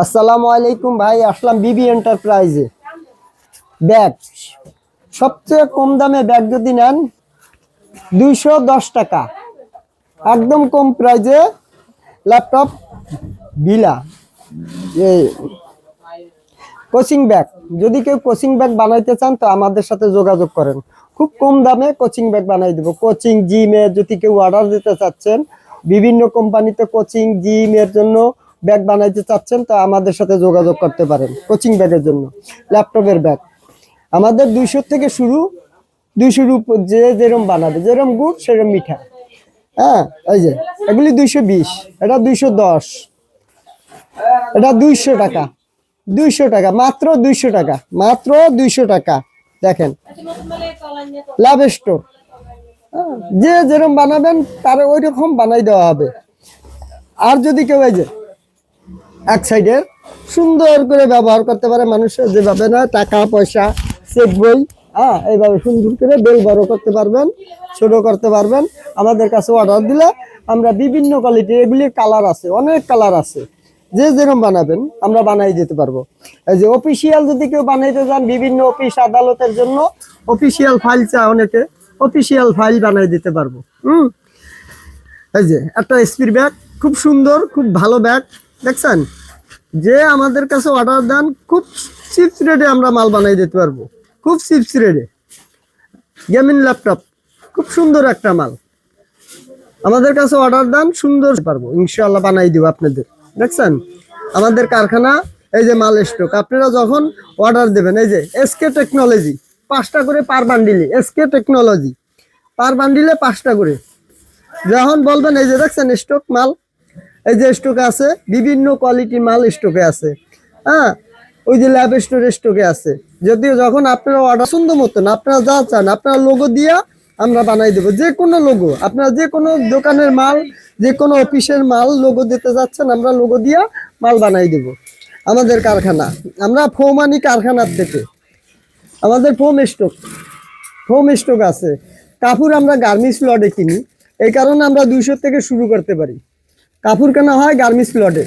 আসসালামু আলাইকুম ভাই, আসলাম বিবি এন্টারপ্রাইজে। ব্যাগ সবচেয়ে কম দামে ব্যাগ যদি নেন 210 টাকা, একদম কম প্রাইজে ল্যাপটপ বিলা। এই কোচিং ব্যাগ, যদি কেউ কোচিং ব্যাগ বানাইতে চান তো আমাদের সাথে যোগাযোগ করেন, খুব কম দামে কোচিং ব্যাগ বানাই দেবো। কোচিং জিমে যদি কেউ অর্ডার দিতে চাচ্ছেন, বিভিন্ন কোম্পানিতে কোচিং জিমের জন্য ব্যাগ বানাইতে চাচ্ছেন তো আমাদের সাথে যোগাযোগ করতে পারেন। কোচিং ব্যাগের জন্য ল্যাপটপের ব্যাগ আমাদের 200 থেকে শুরু, 200-র উপর যে যেরকম বানাবে, যেরকম গুড় সেরকম মিঠা। হ্যাঁ, এই যে এগুলি 220, এটা 210, এটা 200 টাকা, 200 টাকা, মাত্র 200 টাকা, মাত্র 200 টাকা। দেখেন লাভ স্টোর, যে যেরকম বানাবেন তার ওই রকম বানাই দেওয়া হবে। আর যদি কেউ এই যে এক সাইডের সুন্দর করে ব্যবহার করতে পারে, মানুষের যেভাবে না টাকা পয়সা চেক বই, এইভাবে সুন্দর করে বেল বড় করতে পারবেন, ছোট করতে পারবেন। আমাদের কাছে অর্ডার দিলে আমরা বিভিন্ন কোয়ালিটি, এগুলি কালার আছে, অনেক কালার আছে, যে যেরকম বানাবেন আমরা বানাই দিতে পারবো। এই যে অফিসিয়াল যদি কেউ বানাইতে চান, বিভিন্ন অফিস আদালতের জন্য অফিসিয়াল ফাইল চায় অনেকে, অফিসিয়াল ফাইল বানাই দিতে পারবো। এই যে একটা এসপির ব্যাগ, খুব সুন্দর, খুব ভালো ব্যাগ। দেখছেন, যে আমাদের কাছে অর্ডার দেন খুব চিপ রেটে আমরা মাল বানাই দিতে পারবো, খুব চিপ রেটে। গেমিং ল্যাপটপ, খুব সুন্দর একটা মাল, আমাদের কাছে অর্ডার দেন, সুন্দর পারবো ইনশাআল্লাহ বানাই দিব আপনাদের। দেখছেন আমাদের কারখানা, এই যে মাল স্টক, আপনারা যখন অর্ডার দেবেন, এই যে এসকে টেকনোলজি 5টা করে পার বান্ডিলে, এসকে টেকনোলজি পার বান্ডিলে 5টা করে যখন বলবেন, এই যে দেখছেন স্টক মাল, এই যে স্টকে আছে, বিভিন্ন কোয়ালিটির মাল স্টকে আছে। ওই যে ল্যাব স্টোর স্টকে আছে। যদিও যখন আপনারা অর্ডার পছন্দ মতন আপনারা যা চান, আপনারা লোগো দিয়া আমরা বানাই দেবো, যে কোনো লোগো। আপনারা যে কোনো দোকানের মাল, যে কোনো অফিসের মাল লোগো দিতে যাচ্ছেন, আমরা লোগো দিয়া মাল বানাই দেব। আমাদের কারখানা, আমরা ফোমানি কারখানার থেকে, আমাদের ফোম স্টক আছে। কাপড় আমরা গার্মেন্টস লটে কিনি, এই কারণে আমরা 200 থেকে শুরু করতে পারি। কাপড় কেনা হয় গার্মেন্টস লটে।